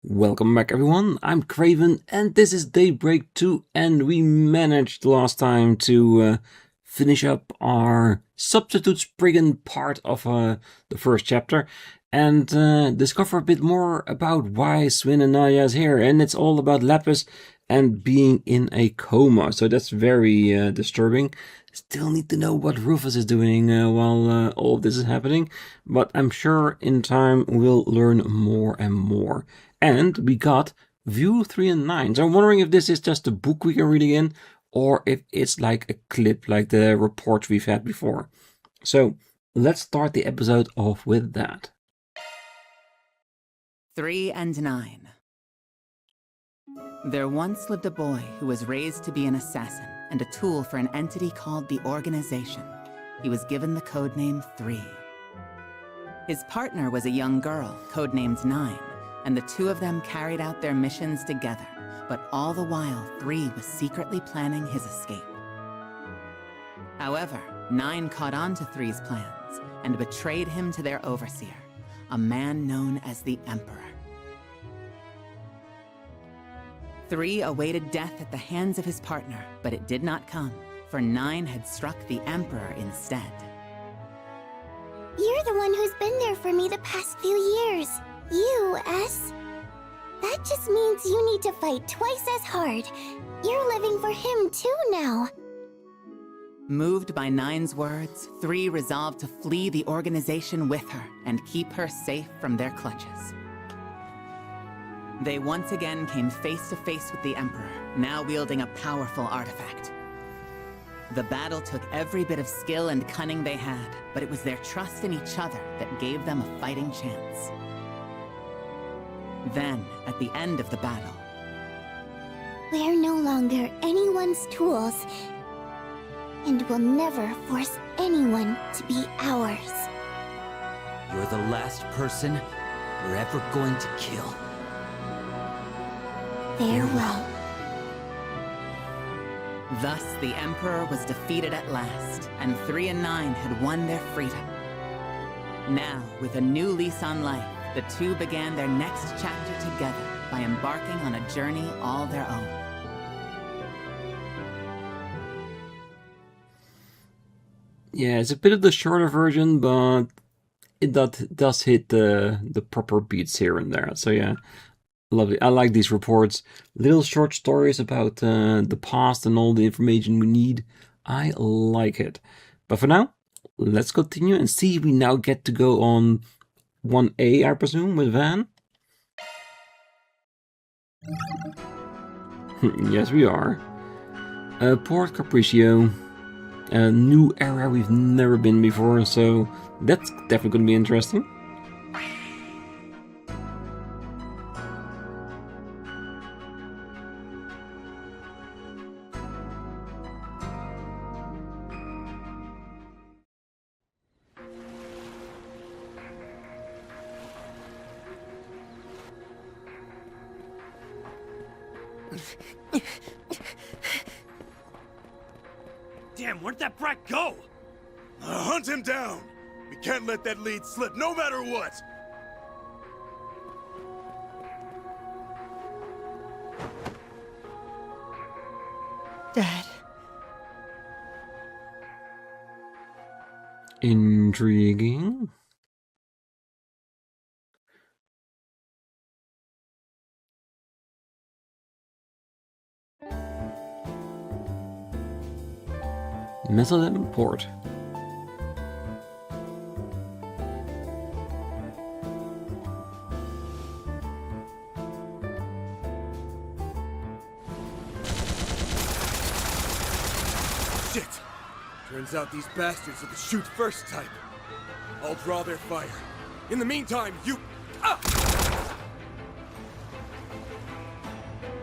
Welcome back everyone, I'm Craven and this is Daybreak 2 and we managed last time to finish up our substitute spriggan part of the first chapter and discover a bit more about why Swin and Naya is here, and it's all about Lapis and being in a coma, so that's very disturbing. Still need to know what Rufus is doing while all of this is happening, but I'm sure in time we'll learn more and more. And we got View 3 and 9. So I'm wondering if this is just a book we can read again, or if it's like a clip like the reports we've had before. So let's start the episode off with that. 3 and 9. There once lived a boy who was raised to be an assassin and a tool for an entity called the Organization. He was given the codename 3. His partner was a young girl, codenamed 9. And the two of them carried out their missions together, but all the while 3 was secretly planning his escape. However, 9 caught on to 3's plans and betrayed him to their overseer, a man known as the Emperor. 3 awaited death at the hands of his partner, but it did not come, for 9 had struck the Emperor instead. You're the one who's been there for me the past few years. You, S. That just means you need to fight twice as hard. You're living for him too now. Moved by 9's words, 3 resolved to flee the Organization with her and keep her safe from their clutches. They once again came face to face with the Emperor, now wielding a powerful artifact. The battle took every bit of skill and cunning they had, but it was their trust in each other that gave them a fighting chance. Then, at the end of the battle, we're no longer anyone's tools, and will never force anyone to be ours. You're the last person we're ever going to kill. Farewell. Thus, the Emperor was defeated at last, and 3 and 9 had won their freedom. Now, with a new lease on life, the two began their next chapter together by embarking on a journey all their own. Yeah, it's a bit of the shorter version, but it does hit the proper beats here and there. So yeah, lovely. I like these reports. Little short stories about the past and all the information we need. I like it. But for now, let's continue and see. We now get to go on 1A, I presume, with Van? Yes, we are. Port Capriccio. A new area we've never been before, so that's definitely going to be interesting. Damn, where'd that brat go? Hunt him down! We can't let that lead slip, no matter what! Dad. Intriguing. Messeldam port. Shit! Turns out these bastards are the shoot first type. I'll draw their fire. In the meantime, you...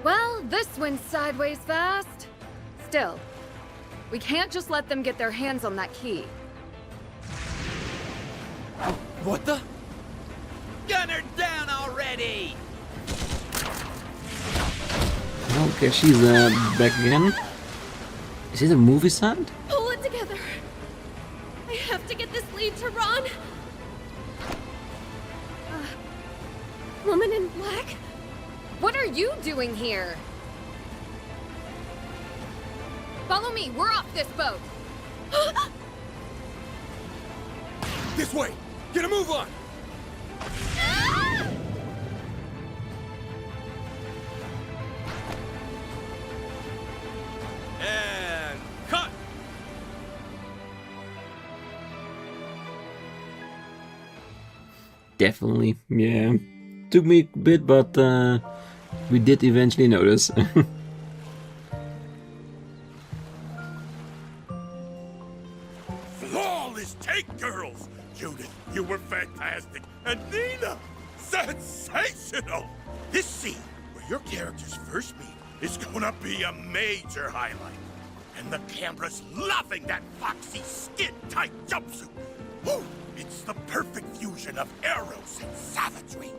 Well, this went sideways fast. Still, we can't just let them get their hands on that key. What the? Gun her down already! Okay, she's back again. Is it a movie set? Pull it together. I have to get this lead to Ron. Woman in black? are you doing here? Follow me, we're off this boat! This way! Get a move on! And cut! Definitely, yeah. Took me a bit, but we did eventually notice. Flawless take, girls! Judith, you were fantastic. And Nina, sensational! This scene, where your characters first meet, is gonna be a major highlight. And the camera's loving that foxy skin-tight jumpsuit. Woo! It's the perfect fusion of eros and savagery.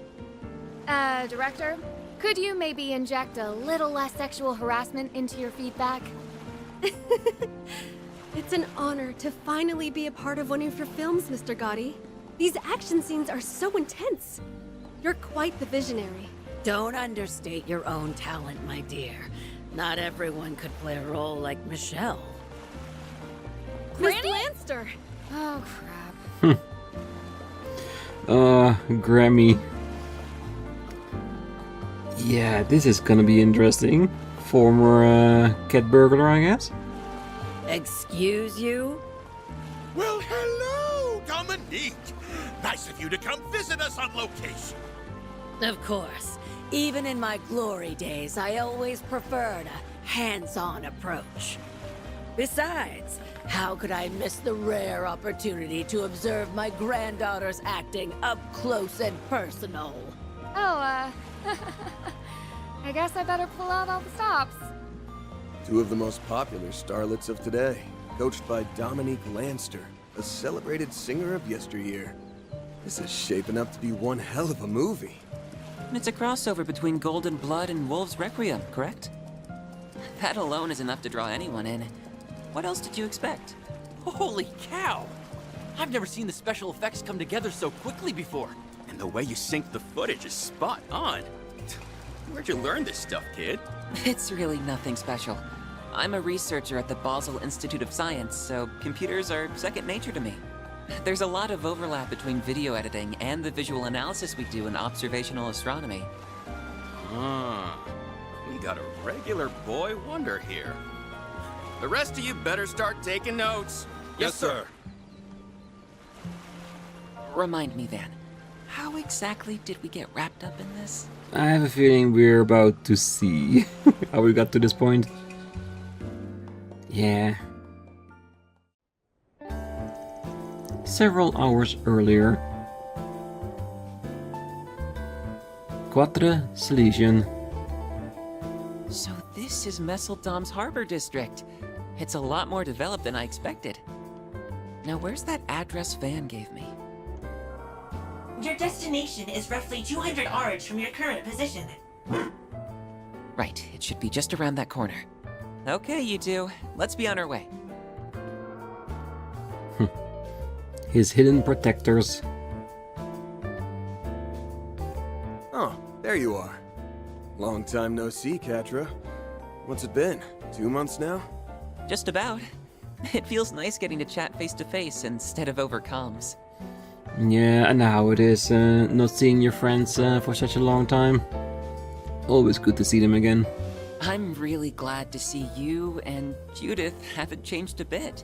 Director? Could you maybe inject a little less sexual harassment into your feedback? It's an honor to finally be a part of one of your films, Mr. Gotti. These action scenes are so intense. You're quite the visionary. Don't understate your own talent, my dear. Not everyone could play a role like Michelle. Miss Lanster! Oh, crap. Grammy. Yeah, this is gonna be interesting. Former cat burglar, I guess? Excuse you? Well, hello, Dominique. Nice of you to come visit us on location. Of course. Even in my glory days, I always preferred a hands-on approach. Besides, how could I miss the rare opportunity to observe my granddaughter's acting up close and personal? Oh, I guess I better pull out all the stops. Two of the most popular starlets of today, coached by Dominique Lanster, a celebrated singer of yesteryear. This is shaping up to be one hell of a movie. It's a crossover between Golden Blood and Wolves Requiem, correct? That alone is enough to draw anyone in. What else did you expect? Holy cow! I've never seen the special effects come together so quickly before. And the way you sync the footage is spot on. Where'd you learn this stuff, kid? It's really nothing special. I'm a researcher at the Basel Institute of Science, so computers are second nature to me. There's a lot of overlap between video editing and the visual analysis we do in observational astronomy. We got a regular boy wonder here. The rest of you better start taking notes. Yes, sir. Remind me then, how exactly did we get wrapped up in this? I have a feeling we're about to see how we got to this point. Yeah. Several hours earlier. Arkride Solutions. So this is Messeldam's harbor district. It's a lot more developed than I expected. Now where's that address Van gave me? Your destination is roughly 200 ards from your current position. Right, it should be just around that corner. Okay, you two, let's be on our way. His hidden protectors. Oh, there you are. Long time no see, Catra. What's it been? 2 months now? Just about. It feels nice getting to chat face to face instead of over comms. Yeah, I know how it is, not seeing your friends for such a long time. Always good to see them again. I'm really glad to see you and Judith haven't changed a bit.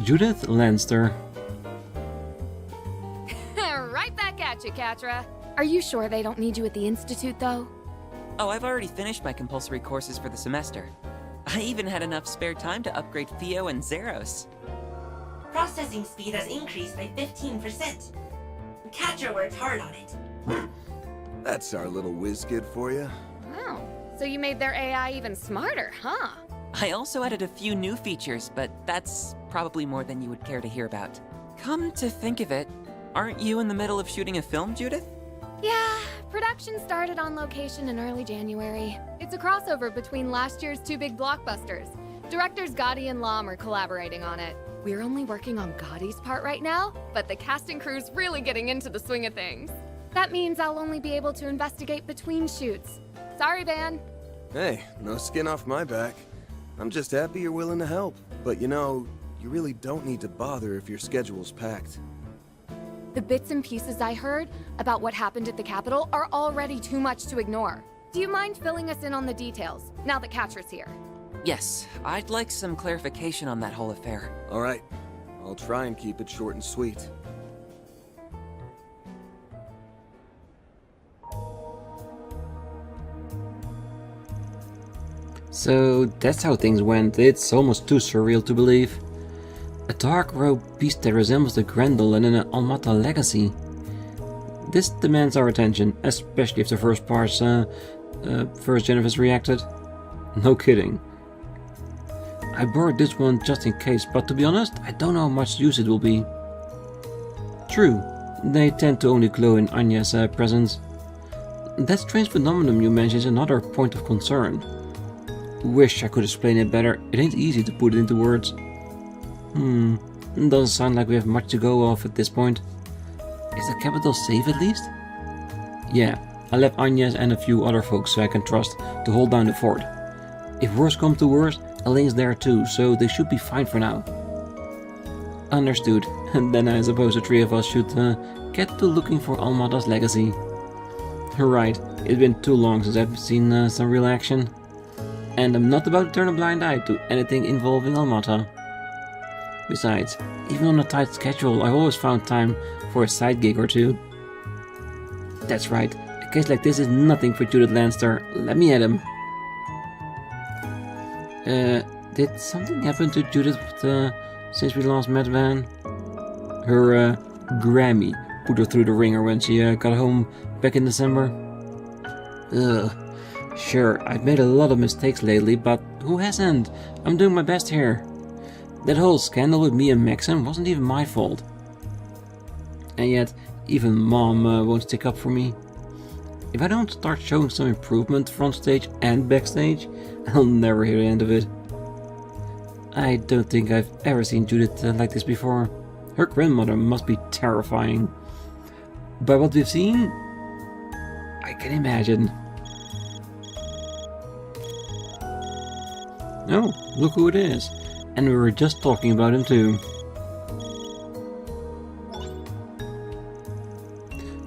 Judith Lanster. Right back at you, Catra. Are you sure they don't need you at the Institute, though? Oh, I've already finished my compulsory courses for the semester. I even had enough spare time to upgrade Theo and Zeros. Processing speed has increased by 15%. Catra worked hard on it. That's our little whiz kid for you. Wow, so you made their AI even smarter, huh? I also added a few new features, but that's probably more than you would care to hear about. Come to think of it, aren't you in the middle of shooting a film, Judith? Yeah, production started on location in early January. It's a crossover between last year's two big blockbusters. Directors Gotti and Lam are collaborating on it. We're only working on Gotti's part right now, but the cast and crew's really getting into the swing of things. That means I'll only be able to investigate between shoots. Sorry, Van. Hey, no skin off my back. I'm just happy you're willing to help. But you know, you really don't need to bother if your schedule's packed. The bits and pieces I heard about what happened at the Capitol are already too much to ignore. Do you mind filling us in on the details, now that Catra's here? Yes, I'd like some clarification on that whole affair. All right, I'll try and keep it short and sweet. So that's how things went. It's almost too surreal to believe. A dark robed beast that resembles the Grendel and an Almata legacy. This demands our attention, especially if the first part's first gen of us reacted. No kidding. I borrowed this one just in case, but to be honest, I don't know how much use it will be. True, they tend to only glow in Agnès' presence. That strange phenomenon you mentioned is another point of concern. Wish I could explain it better. It ain't easy to put it into words. Doesn't sound like we have much to go off at this point. Is the capital safe at least? Yeah, I left Agnès and a few other folks so I can trust to hold down the fort. If worse comes to worse, Elaine's there too, so they should be fine for now. Understood. And then I suppose the three of us should get to looking for Almata's legacy. Right, it's been too long since I've seen some real action. And I'm not about to turn a blind eye to anything involving Almata. Besides, even on a tight schedule, I've always found time for a side gig or two. That's right, a case like this is nothing for Judith Lanster. Let me at him. Did something happen to Judith since we last met, Van? Her Grammy put her through the ringer when she got home back in December. Ugh. Sure, I've made a lot of mistakes lately, but who hasn't? I'm doing my best here. That whole scandal with me and Maxim wasn't even my fault. And yet, even Mom won't stick up for me. If I don't start showing some improvement front stage and backstage, I'll never hear the end of it. I don't think I've ever seen Judith like this before. Her grandmother must be terrifying. By what we've seen, I can imagine. Oh, look who it is. And we were just talking about him too.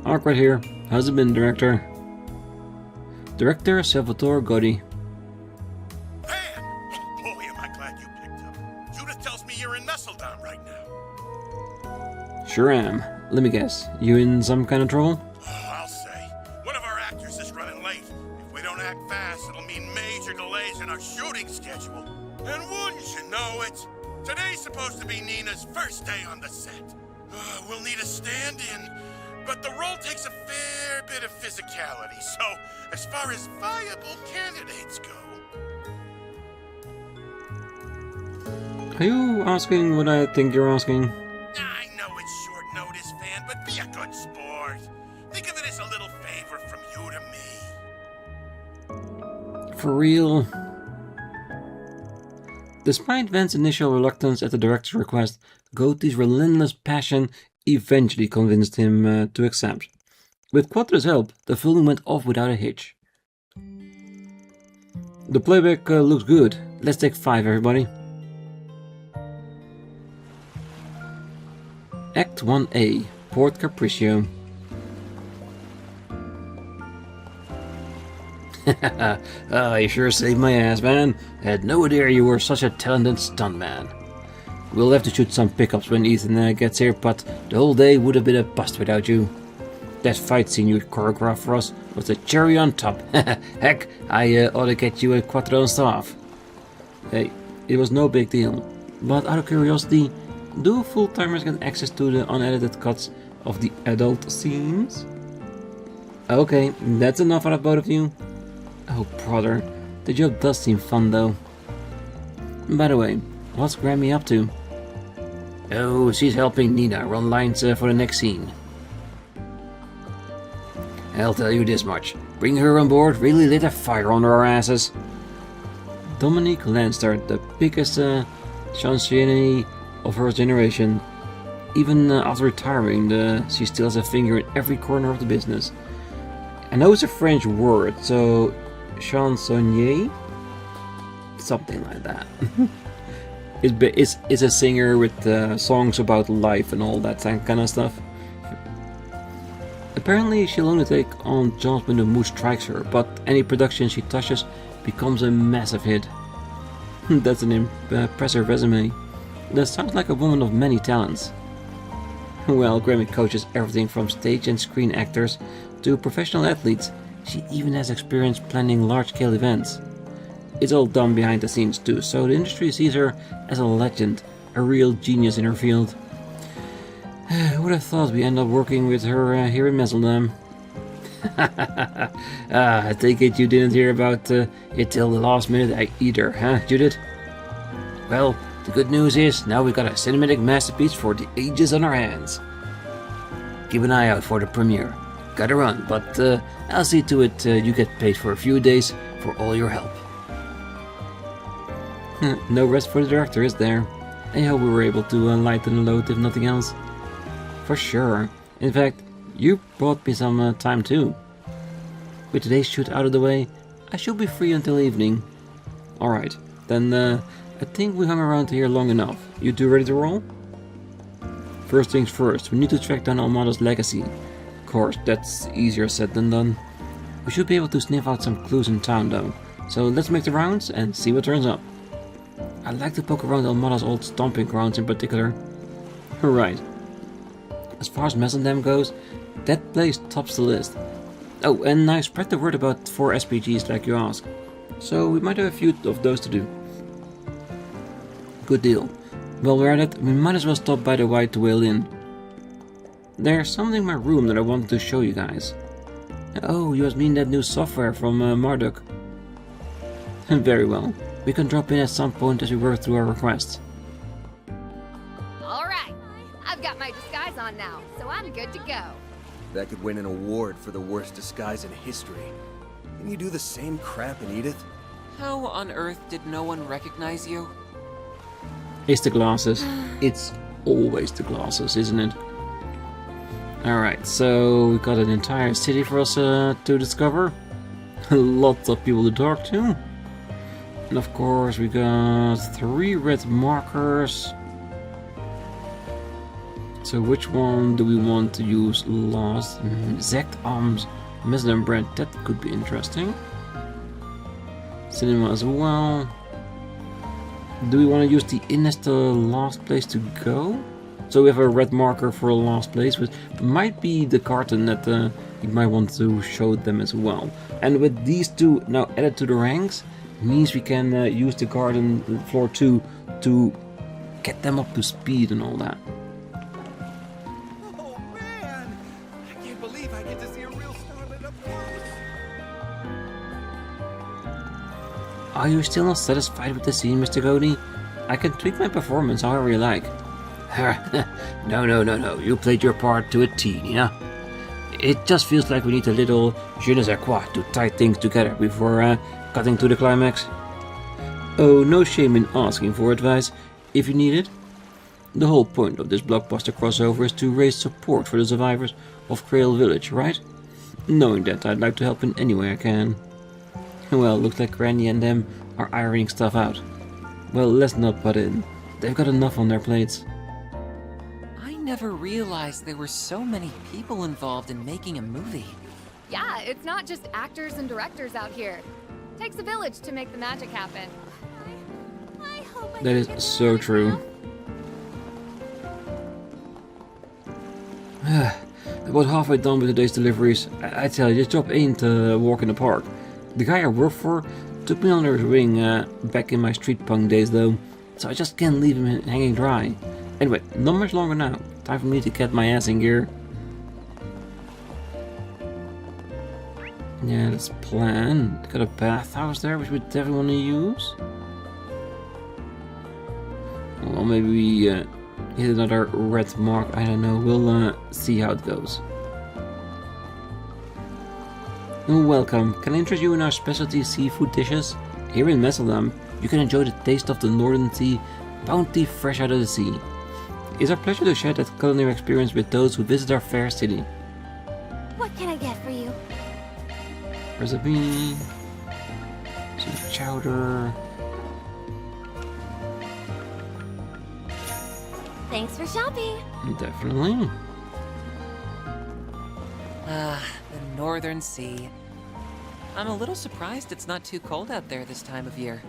Arkride here. How's it been, Director? Director Salvatore Gotti. Man! Boy, am I glad you picked up. Judith tells me you're in Messeldam right now. Sure am. Let me guess. You in some kind of trouble? I'll say. One of our actors is running late. If we don't act fast, it'll mean major delays in our shooting schedule. And wouldn't you know it? Today's supposed to be Nina's first day on the set. We'll need a stand-in, but the role takes a fair bit of physicality, so as far as viable candidates go... Are you asking what I think you're asking? I know it's short notice, Van, but be a good sport. Think of it as a little favor from you to me. For real? Despite Van's initial reluctance at the director's request, Gotti's relentless passion eventually convinced him to accept. With Quattro's help, the film went off without a hitch. The playback looks good. Let's take 5, everybody. Act 1A, Port Capriccio. You sure saved my ass, man. I had no idea you were such a talented stuntman. We'll have to shoot some pickups when Ethan gets here, but the whole day would have been a bust without you. That fight scene you choreographed for us was the cherry on top. Heck, I ought to get you a Quattro staff. Hey, it was no big deal. But out of curiosity, do full-timers get access to the unedited cuts of the adult scenes? Okay, that's enough out of both of you. Oh, brother, the job does seem fun though. By the way, what's Grammy up to? Oh, she's helping Nina run lines for the next scene. I'll tell you this much. Bring her on board really lit a fire under our asses. Dominique Lanster, the biggest chansonnier of her generation. Even after retiring, she still has a finger in every corner of the business. I know it's a French word, so chansonnier? Something like that. It's a singer with songs about life and all that kind of stuff. Apparently she'll only take on jobs when the mood strikes her, but any production she touches becomes a massive hit. That's an impressive resume. That sounds like a woman of many talents. Well, Grammy coaches everything from stage and screen actors to professional athletes. She even has experience planning large-scale events. It's all done behind the scenes too, so the industry sees her as a legend, a real genius in her field. Who would have thought we end up working with her here in Messeldam? I take it you didn't hear about it till the last minute either, huh, Judith? Well, the good news is now we've got a cinematic masterpiece for the ages on our hands. Keep an eye out for the premiere. Gotta run, but I'll see to it you get paid for a few days for all your help. No rest for the director, is there? I hope we were able to lighten the load if nothing else. For sure. In fact, you brought me some time too. With today's shoot out of the way, I should be free until evening. Alright, then I think we hung around here long enough. You two ready to roll? First things first, we need to track down Almata's legacy. Of course, that's easier said than done. We should be able to sniff out some clues in town though. So let's make the rounds and see what turns up. I'd like to poke around Almata's old stomping grounds in particular. Right. As far as Messeldam goes, that place tops the list. Oh, and I spread the word about 4 SPGs like you asked. So we might have a few of those to do. Good deal. While we're at it, we might as well stop by the White Whale Inn. There's something in my room that I wanted to show you guys. Oh, you must mean that new software from Marduk. Very well. We can drop in at some point as we work through our requests. Alright, I've got my disguise on now, so I'm good to go. That could win an award for the worst disguise in history. Can you do the same crap in Edith? How on earth did no one recognize you? It's the glasses. It's always the glasses, isn't it? Alright, so we got an entire city for us to discover. Lots of people to talk to. And of course we got 3 red markers. So which one do we want to use last? Zect Arms, Messeldam brand, that could be interesting. Cinema as well. Do we want to use the inn as the last place to go? So we have a red marker for a last place, which might be the carton that you might want to show them as well. And with these two now added to the ranks, means we can use the garden floor 2 to get them up to speed and all that. Oh man! I can't believe I get to see a real starlet up close. Are you still not satisfied with the scene, Mr. Cody? I can tweak my performance however you like. No. You played your part to a T, yeah? It just feels like we need a little je ne sais quoi to tie things together before cutting to the climax. Oh, no shame in asking for advice if you need it. The whole point of this blockbuster crossover is to raise support for the survivors of Crail Village, right? Knowing that, I'd like to help in any way I can. Well, looks like Granny and them are ironing stuff out. Well, let's not butt in. They've got enough on their plates. I never realized there were so many people involved in making a movie. Yeah, it's not just actors and directors out here. Takes a village to make the magic happen. That is so true. About halfway done with today's deliveries. I tell you, this job ain't a walk in the park. The guy I work for took me under his wing back in my street punk days though, so I just can't leave him hanging dry. Anyway, not much longer now. Time for me to get my ass in gear. Yeah, let's plan. Got a bathhouse there which we definitely want to use. Well, maybe we hit another red mark. I don't know. We'll see how it goes. Welcome. Can I interest you in our specialty seafood dishes? Here in Messeldam, you can enjoy the taste of the Northern Sea, bounty fresh out of the sea. It's our pleasure to share that culinary experience with those who visit our fair city. What can I get for you? Recipe, some chowder. Thanks for shopping. Definitely. Ah, the Northern Sea. I'm a little surprised it's not too cold out there this time of year.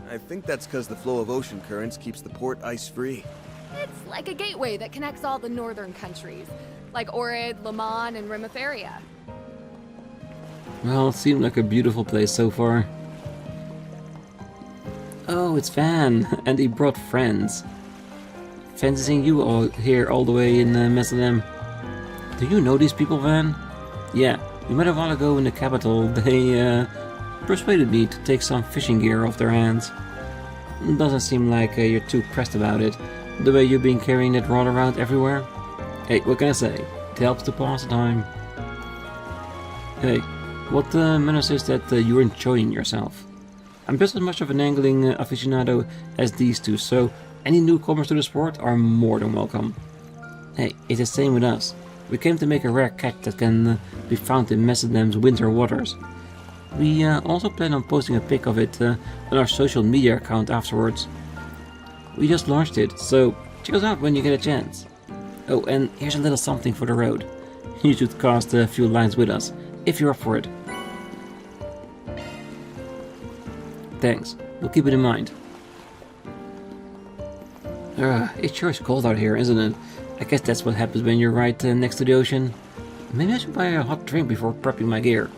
I think that's because the flow of ocean currents keeps the port ice-free. It's like a gateway that connects all the northern countries, like Ohrid, Lemon, and Rimaferia. Well, it seemed like a beautiful place so far. Oh, it's Van, and he brought friends. Fancy seeing you all here all the way in Messeldam. Do you know these people, Van? Yeah, we met a while ago in the capital. They persuaded me to take some fishing gear off their hands. Doesn't seem like you're too pressed about it, the way you've been carrying that rod around everywhere. Hey, what can I say? It helps to pass the time. Hey, what menace is that you're enjoying yourself? I'm just as much of an angling aficionado as these two, so any newcomers to the sport are more than welcome. Hey, it's the same with us. We came to make a rare catch that can be found in Messeldam's winter waters. We also plan on posting a pic of it on our social media account afterwards. We just launched it, so check us out when you get a chance. Oh, and here's a little something for the road. You should cast a few lines with us, if you're up for it. Thanks, we'll keep it in mind. It sure is cold out here, isn't it? I guess that's what happens when you're right next to the ocean. Maybe I should buy a hot drink before prepping my gear.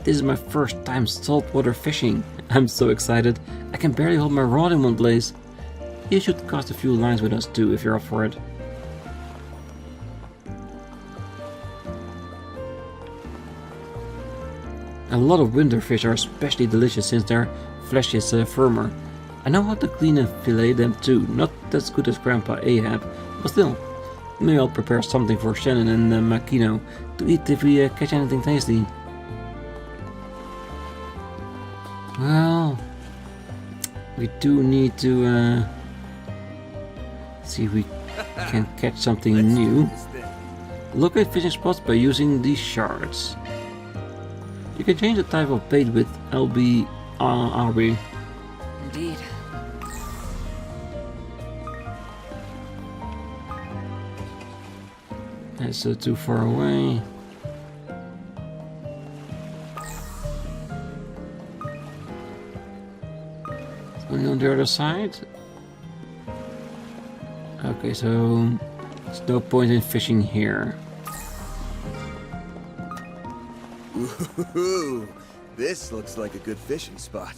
This is my first time saltwater fishing. I'm so excited. I can barely hold my rod in one place. You should cast a few lines with us too if you're up for it. A lot of winter fish are especially delicious since their flesh is firmer. I know how to clean and fillet them too, not as good as Grandpa Ahab, but still. Maybe I'll prepare something for Shannon and Makino to eat if we catch anything tasty. Well, we do need to see if we can catch something new. Locate fishing spots by using these shards. You can change the type of bait with RB. Indeed. That's too far away. Something on the other side? Okay, so there's no point in fishing here. Ooh, this looks like a good fishing spot.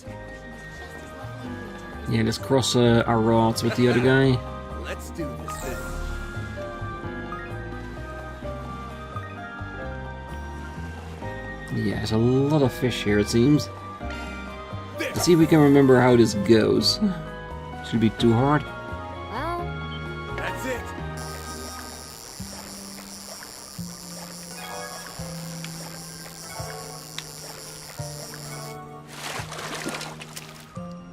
Yeah, let's cross our rods with the other guy. Let's do this thing. Yeah, there's a lot of fish here, it seems. Let's see if we can remember how this goes. Should be too hard. Well, That's it.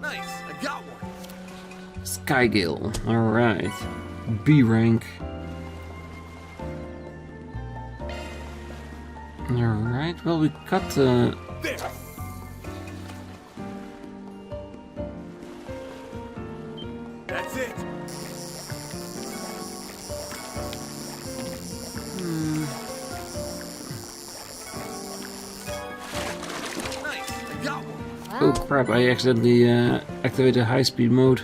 Nice, I got one. Skygale, alright. B rank. Alright, well we got There. That's it. Nice, I got one. Oh crap, I accidentally activated high speed mode.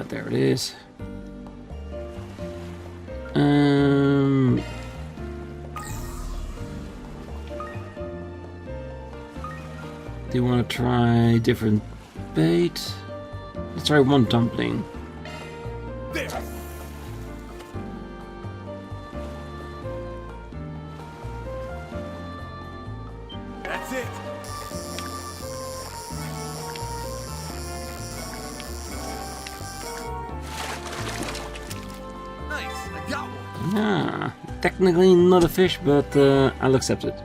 There it is. Do you want to try different bait? Let's try one dumpling. There. That's it. Nice, I got one. Ah, technically not a fish, but I'll accept it.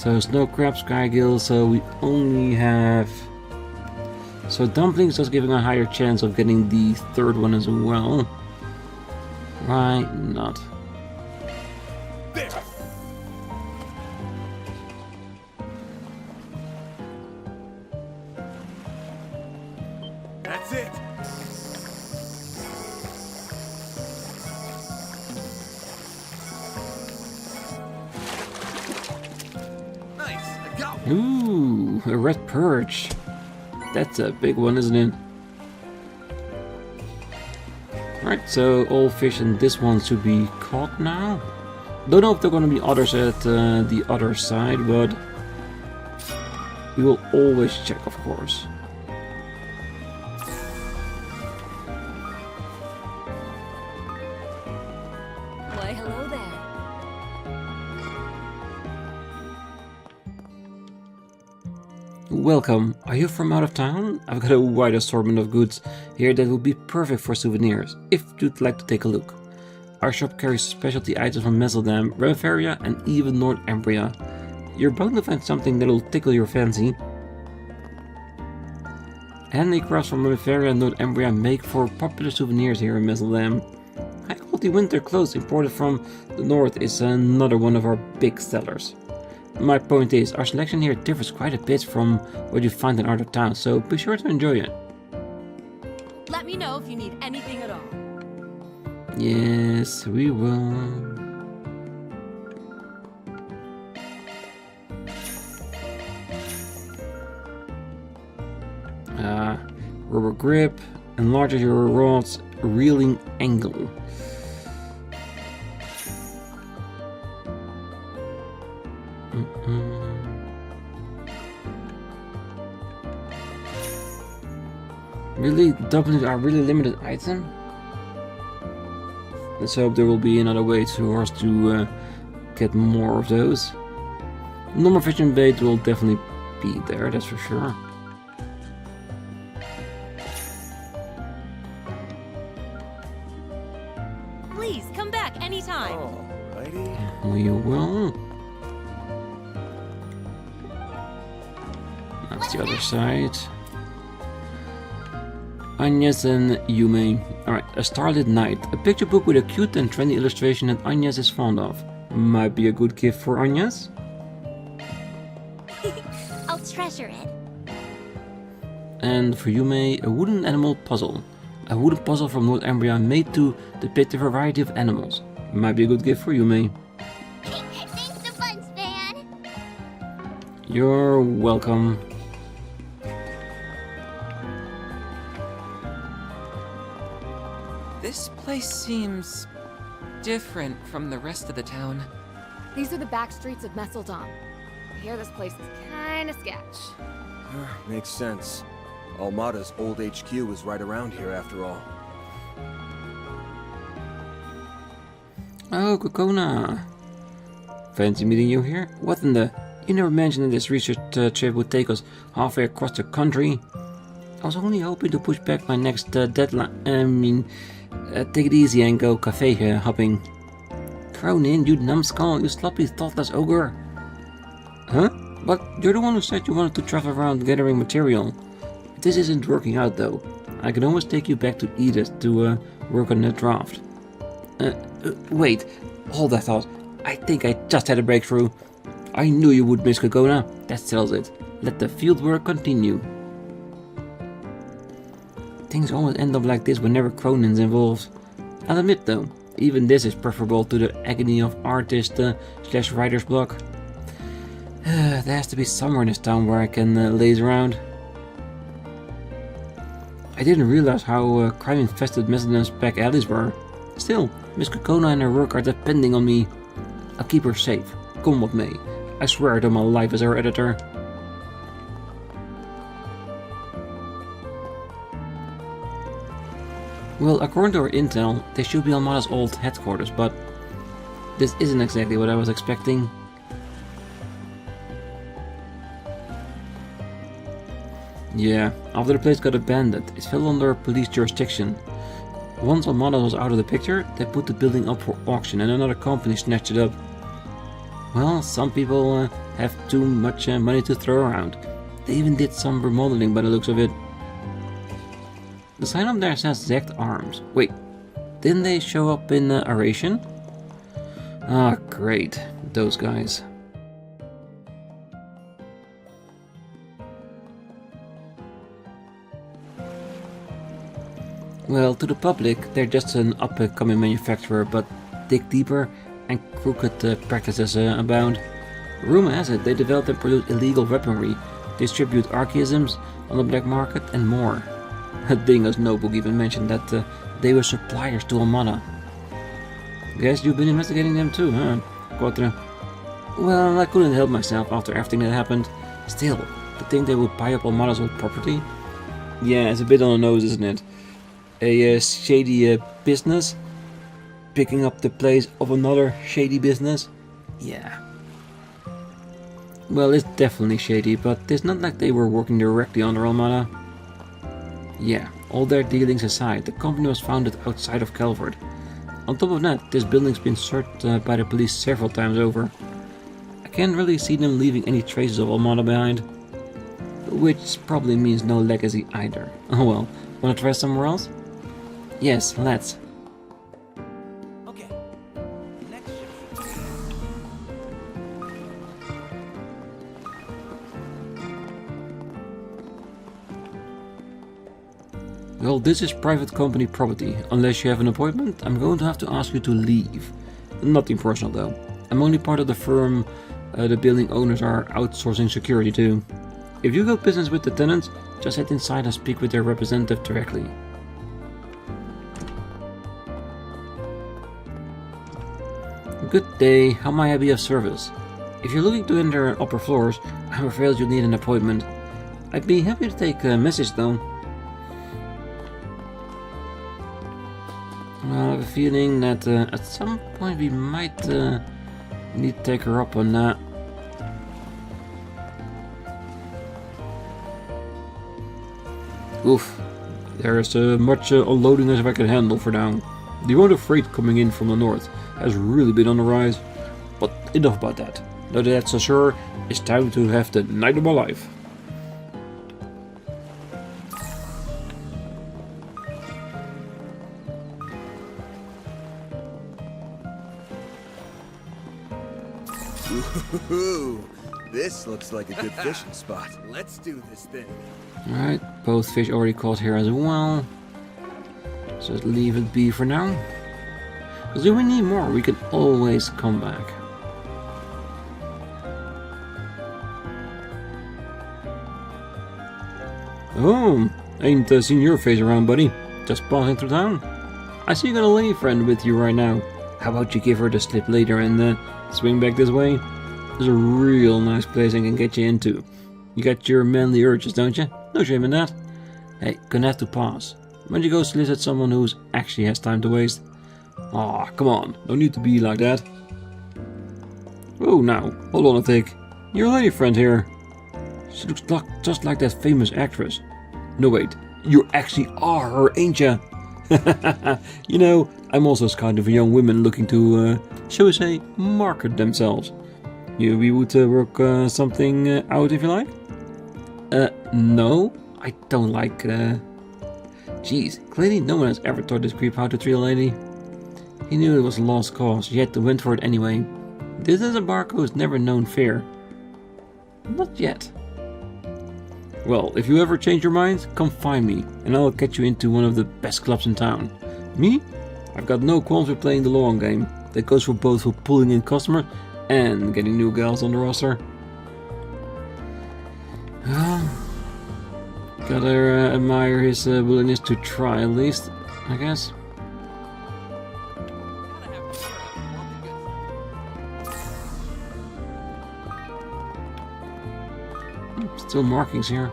So snow crab, sky gill, so we only have... So dumplings is giving a higher chance of getting the third one as well. Why not? There. That's it. Nice, I got one. Ooh, a red perch. That's a big one, isn't it? Right, so all fish in this one should be caught now. Don't know if there are going to be others at the other side, but we will always check, of course. Why, hello there. Welcome. Are you from out of town? I've got a wide assortment of goods here that will be perfect for souvenirs, if you'd like to take a look. Our shop carries specialty items from Messeldam, Reveria, and even Northumbria. You're bound to find something that'll tickle your fancy. Handicrafts from Reveria and Northumbria make for popular souvenirs here in Messeldam. High quality winter clothes imported from the north is another one of our big sellers. My point is, our selection here differs quite a bit from what you find in other towns, so be sure to enjoy it. Let me know if you need anything at all. Yes, we will. Rubber grip enlarges your rod's reeling angle. Really, dumplings are really limited item. Let's hope there will be another way for us to get more of those. Normal fishing bait will definitely be there, that's for sure. Please come back anytime. Alrighty. We will. That's the other side. Agnès and Yume. Alright, A Starlit Night. A picture book with a cute and trendy illustration that Agnès is fond of. Might be a good gift for Agnès. I'll treasure it. And for Yume, a wooden animal puzzle. A wooden puzzle from Northumbria made to depict a variety of animals. Might be a good gift for Yume. Thanks a bunch, Van. You're welcome. This place seems different from the rest of the town. These are the back streets of Messeldam. I hear this place is kinda sketch. Makes sense. Almata's old HQ is right around here after all. Oh, Kokona. Fancy meeting you here? What in the... You never mentioned that this research trip would take us halfway across the country. I was only hoping to push back my next deadline. Take it easy and go cafe hopping. Cronin, you numbskull, you sloppy, thoughtless ogre. Huh? But you're the one who said you wanted to travel around gathering material. This isn't working out though. I can always take you back to Edith to work on that draft. Wait, hold that thought. I think I just had a breakthrough. I knew you would, Miss Kokona. That settles it. Let the fieldwork continue. Things always end up like this whenever Cronin's involved. I'll admit though, even this is preferable to the agony of artist slash writer's block. There has to be somewhere in this town where I can laze around. I didn't realize how crime-infested Messeldam's back alleys were. Still, Miss Kokona and her work are depending on me. I'll keep her safe, come what may. I swear it on my life as her editor. Well, according to our intel, they should be Almata's old headquarters, but this isn't exactly what I was expecting. Yeah, after the place got abandoned, it fell under police jurisdiction. Once Almata was out of the picture, they put the building up for auction and another company snatched it up. Well, some people have too much money to throw around. They even did some remodeling by the looks of it. The sign up there says Zect Arms. Wait, didn't they show up in Oration? Ah, great. Those guys. Well, to the public, they're just an up-and-coming manufacturer, but dig deeper and crooked practices abound. Rumor has it they develop and produce illegal weaponry, distribute archaisms on the black market, and more. Dingo's notebook even mentioned that they were suppliers to Almata. Guess you've been investigating them too, huh, Quattro? Well, I couldn't help myself after everything that happened. Still, to think they would buy up Almata's old property? Yeah, it's a bit on the nose, isn't it? A shady business picking up the place of another shady business? Yeah. Well, it's definitely shady, but it's not like they were working directly under Almata. Yeah, all their dealings aside, the company was founded outside of Calvard. On top of that, this building's been searched by the police several times over. I can't really see them leaving any traces of Almata behind. Which probably means no legacy either. Oh well, wanna try somewhere else? Yes, let's. Okay. Next ship. Well, this is private company property. Unless you have an appointment, I'm going to have to ask you to leave. Nothing personal though. I'm only part of the firm the building owners are outsourcing security to. If you got business with the tenants, just head inside and speak with their representative directly. Good day, how may I be of service? If you're looking to enter upper floors, I'm afraid you'll need an appointment. I'd be happy to take a message though. Well, I have a feeling that at some point we might need to take her up on that. Oof, there's much unloading as I can handle for now. The amount of freight coming in from the north has really been on the rise. But enough about that. Now that that's assured, it's time to have the night of my life. Ooh, this looks like a good fishing spot. Let's do this thing. Alright, both fish already caught here as well. So let's leave it be for now. Because if we need more, we can always come back. Oh, ain't seen your face around, buddy. Just passing through town. I see you got a lady friend with you right now. How about you give her the slip later and swing back this way? There's a real nice place I can get you into. You got your manly urges, don't you? No shame in that. Hey, gonna have to pass. Why don't you go solicit someone who actually has time to waste? Aw, come on, no need to be like that. Oh, now, hold on a tick. Your lady friend here. She looks just like that famous actress. No wait, you actually are her, ain't ya? You know, I'm also kind of a young woman looking to, shall we say, market themselves. We would work something out if you like? No, I don't like, Jeez, clearly no one has ever taught this creep how to treat a lady. He knew it was a lost cause, yet went for it anyway. This is a barco who's never known fear. Not yet. Well, if you ever change your mind, come find me, and I'll get you into one of the best clubs in town. Me? I've got no qualms with playing the long game. That goes for both for pulling in customers and getting new gals on the roster. Well, gotta admire his willingness to try at least, I guess. Still markings here.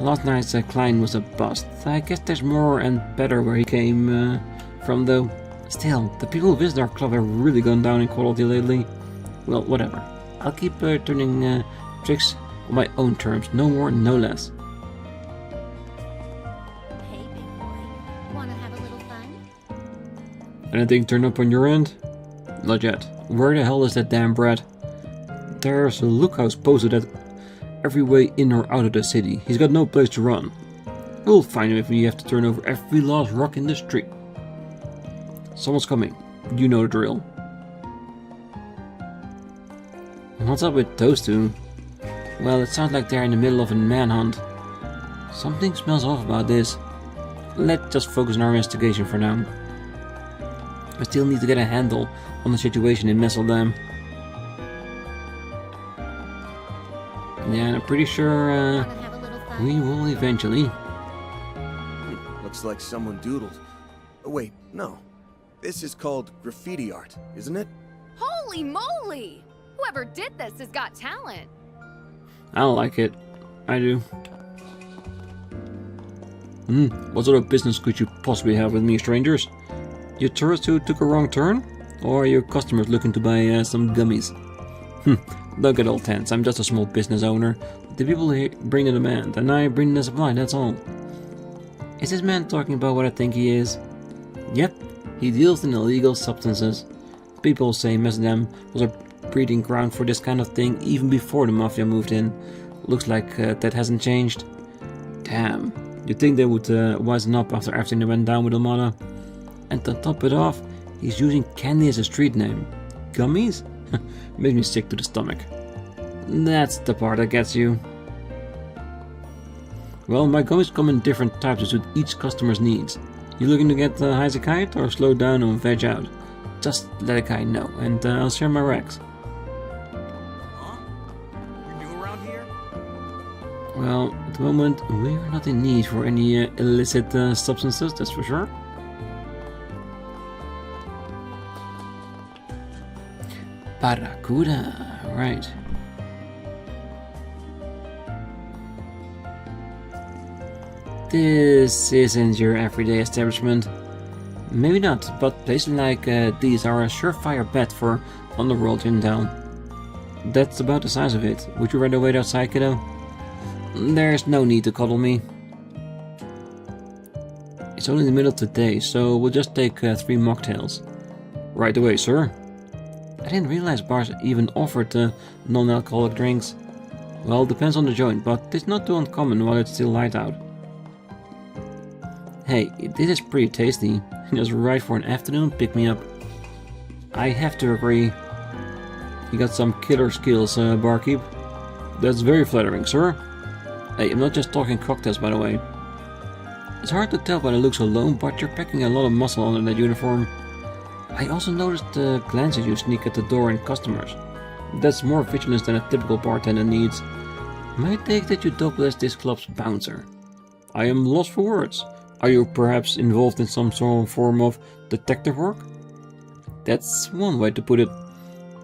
Last night's client was a bust. I guess there's more and better where he came from though. Still, the people who visit our club have really gone down in quality lately. Well, whatever. I'll keep turning tricks on my own terms. No more, no less. Hey, big boy. Wanna have a little fun? Anything turn up on your end? Not yet. Where the hell is that damn brat? There's a lookhouse posted at every way in or out of the city. He's got no place to run. We'll find him if we have to turn over every last rock in the street. Someone's coming. You know the drill. What's up with those two? Well, it sounds like they're in the middle of a manhunt. Something smells off about this. Let's just focus on our investigation for now. I still need to get a handle on the situation in Messeldam. Yeah, and I'm pretty sure we will eventually. Looks like someone doodled. Oh, wait, no. This is called graffiti art, isn't it? Holy moly! Whoever did this has got talent. I like it. I do. What sort of business could you possibly have with me, strangers? You tourists who took a wrong turn? Or are your customers looking to buy some gummies? Don't get all tense, I'm just a small business owner. The people here bring the demand, and I bring the supply, that's all. Is this man talking about what I think he is? Yep, he deals in illegal substances. People say Messeldam was a breeding ground for this kind of thing even before the Mafia moved in. Looks like that hasn't changed. Damn, you'd think they would wisen up after everything that went down with Almata. And to top it off, he's using candy as a street name. Gummies? Makes me sick to the stomach. That's the part that gets you. Well, my gummies come in different types to suit each customer's needs. You looking to get high as a kite or slow down and veg out? Just let a guy know, and I'll share my racks. Huh? You're new around here? Well, at the moment, we're not in need for any illicit substances, that's for sure. Barracuda, right. This isn't your everyday establishment. Maybe not, but places like these are a surefire bet for underworld in town. That's about the size of it. Would you rather wait outside, kiddo? There's no need to cuddle me. It's only the middle of the day, so we'll just take 3 mocktails. Right away, sir. I didn't realize bars even offered non-alcoholic drinks. Well, depends on the joint, but it's not too uncommon while it's still light out. Hey, this is pretty tasty. Just right for an afternoon pick-me-up. I have to agree. You got some killer skills, barkeep. That's very flattering, sir. Hey, I'm not just talking cocktails, by the way. It's hard to tell by the looks alone, but you're packing a lot of muscle under that uniform. I also noticed the glances you sneak at the door in customers. That's more vigilance than a typical bartender needs. Might take that you double as this club's bouncer. I am lost for words. Are you perhaps involved in some sort of form of detective work? That's one way to put it.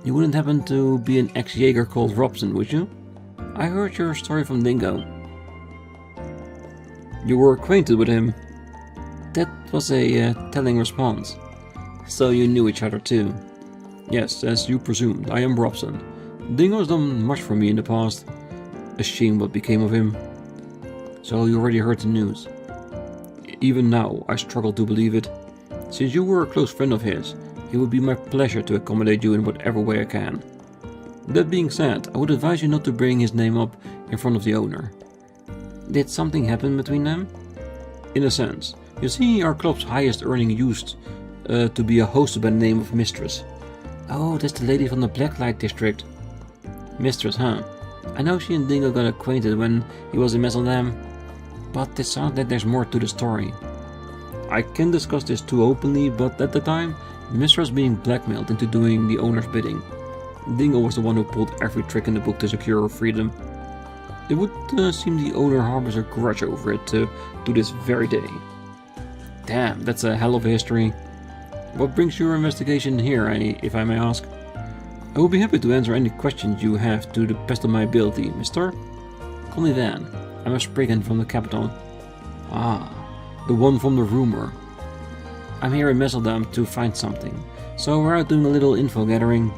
You wouldn't happen to be an ex-Jaeger called Robson, would you? I heard your story from Dingo. You were acquainted with him. That was a telling response. So you knew each other too. Yes, as you presumed, I am Robson. Dingo's done much for me in the past. A shame what became of him. So you already heard the news. Even now, I struggle to believe it. Since you were a close friend of his, it would be my pleasure to accommodate you in whatever way I can. That being said, I would advise you not to bring his name up in front of the owner. Did something happen between them? In a sense. You see, our club's highest earning used to be a hostess by the name of Mistress. Oh, that's the lady from the Blacklight district. Mistress, huh? I know she and Dingo got acquainted when he was in Messeldam. But it sounds like there's more to the story. I can discuss this too openly, but at the time, Mistress was being blackmailed into doing the owner's bidding. Dingo was the one who pulled every trick in the book to secure her freedom. It would seem the owner harbors a grudge over it to this very day. Damn, that's a hell of a history. What brings your investigation here, if I may ask? I will be happy to answer any questions you have to the best of my ability, mister. Call me Van. I'm a spriggan from the capital. Ah, the one from the rumor. I'm here in Messeldam to find something, so we're out doing a little info gathering.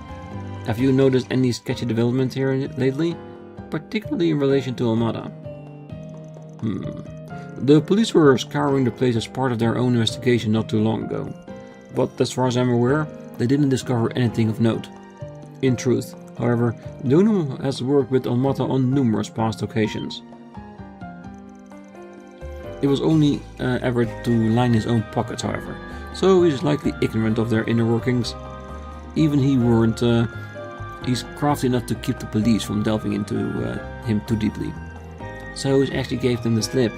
Have you noticed any sketchy development here lately? Particularly in relation to Almata. The police were scouring the place as part of their own investigation not too long ago. But as far as I'm aware, they didn't discover anything of note. In truth, however, the owner has worked with Almata on numerous past occasions. It was only ever to line his own pockets, however, so he's likely ignorant of their inner workings. Even he's crafty enough to keep the police from delving into him too deeply. So he actually gave them the slip.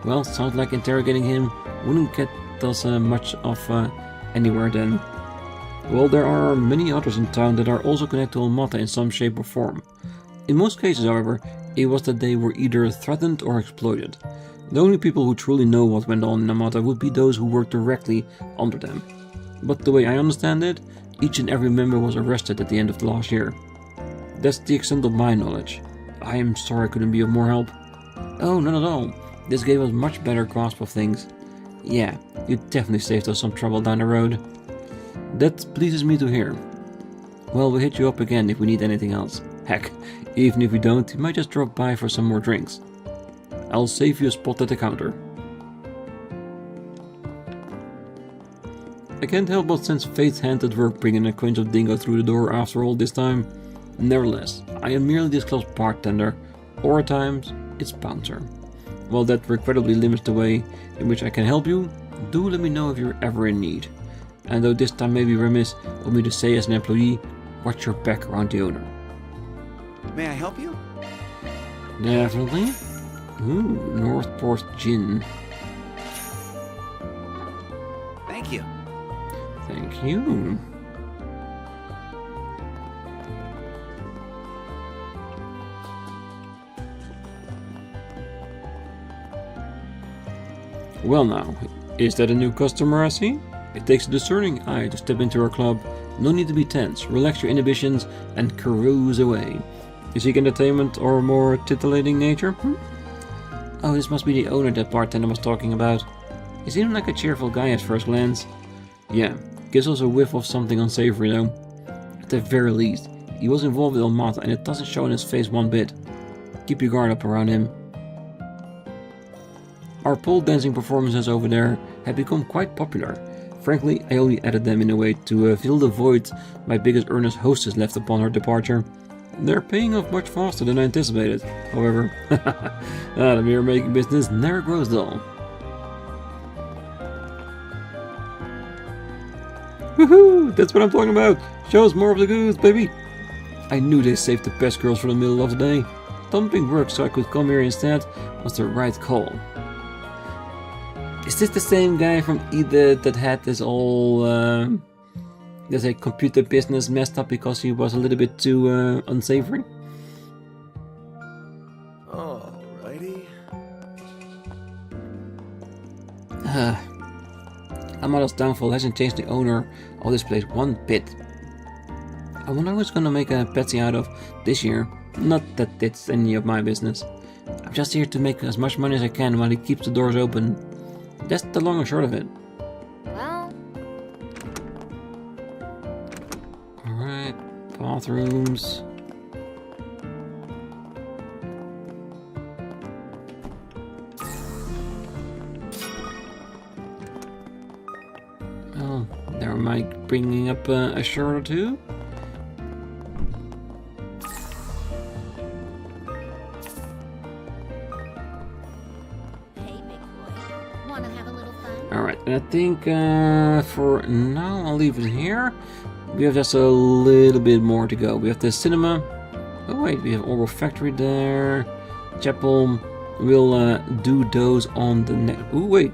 Well, sounds like interrogating him wouldn't get us much of anywhere then. Well, there are many others in town that are also connected to Almata in some shape or form. In most cases, however, it was that they were either threatened or exploited. The only people who truly know what went on in Almata would be those who worked directly under them. But the way I understand it, each and every member was arrested at the end of the last year. That's the extent of my knowledge. I am sorry I couldn't be of more help. Oh, not at all. This gave us much better grasp of things. Yeah, you definitely saved us some trouble down the road. That pleases me to hear. Well, we'll hit you up again if we need anything else. Heck, even if we don't, we might just drop by for some more drinks. I'll save you a spot at the counter. I can't help but sense fate's hand at work bringing a quench of dingo through the door after all this time. Nevertheless, I am merely this club's bartender, or at times, its bouncer. While that regrettably limits the way in which I can help you, do let me know if you're ever in need. And though this time may be remiss of me to say as an employee, watch your back around the owner. May I help you? Definitely. Ooh, Northport Gin. Thank you. Thank you. Well now, is that a new customer I see? It takes a discerning eye to step into our club. No need to be tense, relax your inhibitions and cruise away. You seek entertainment or more titillating nature? Oh, this must be the owner that bartender was talking about. He seemed like a cheerful guy at first glance. Yeah, gives us a whiff of something unsavory though. At the very least, he was involved with Almata and it doesn't show in his face one bit. Keep your guard up around him. Our pole dancing performances over there have become quite popular. Frankly, I only added them in a way to fill the void my biggest earnest hostess left upon her departure. They're paying off much faster than I anticipated, however. The beer making business never grows dull. Woohoo! That's what I'm talking about! Show us more of the goods, baby! I knew they saved the best girls for the middle of the day. Dumping work so I could come here instead was the right call. Is this the same guy from Edith that had this all, let's say, computer business messed up because he was a little bit too unsavory? Alrighty. Almata's downfall hasn't changed the owner of this place one bit. I wonder who's gonna make a patsy out of this year. Not that it's any of my business. I'm just here to make as much money as I can while he keeps the doors open. That's the long and short of it. Well... Alright, bathrooms. Well, there might bringing up a shirt or two. Alright, and I think for now I'll leave it here. We have just a little bit more to go. We have the cinema. Oh wait, we have Oral Factory there. Chapel. We'll do those on the next... Oh wait.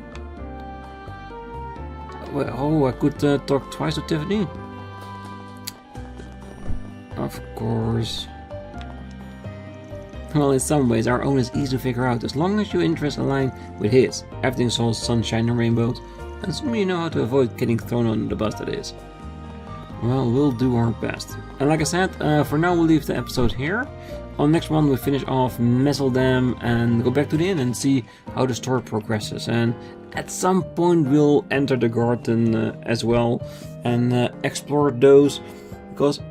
Oh, I could talk twice to Tiffany. Of course. Well, in some ways, our own is easy to figure out. As long as your interests align with his, everything's all sunshine and rainbows. And soon you know how to avoid getting thrown on the bus that is. Well, we'll do our best. And like I said, for now we'll leave the episode here. On the next one we'll finish off Messeldam and go back to the inn and see how the story progresses. And at some point we'll enter the garden as well and explore those. Because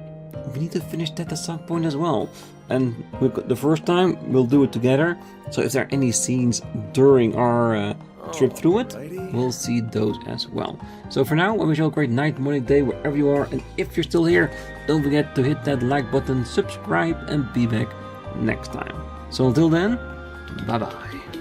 we need to finish that at some point as well. And the first time we'll do it together. So if there are any scenes during our trip through it, we'll see those as well. So for now, I wish you all a great night, morning, day, wherever you are. And if you're still here, don't forget to hit that like button, subscribe, and be back next time. So until then, bye bye.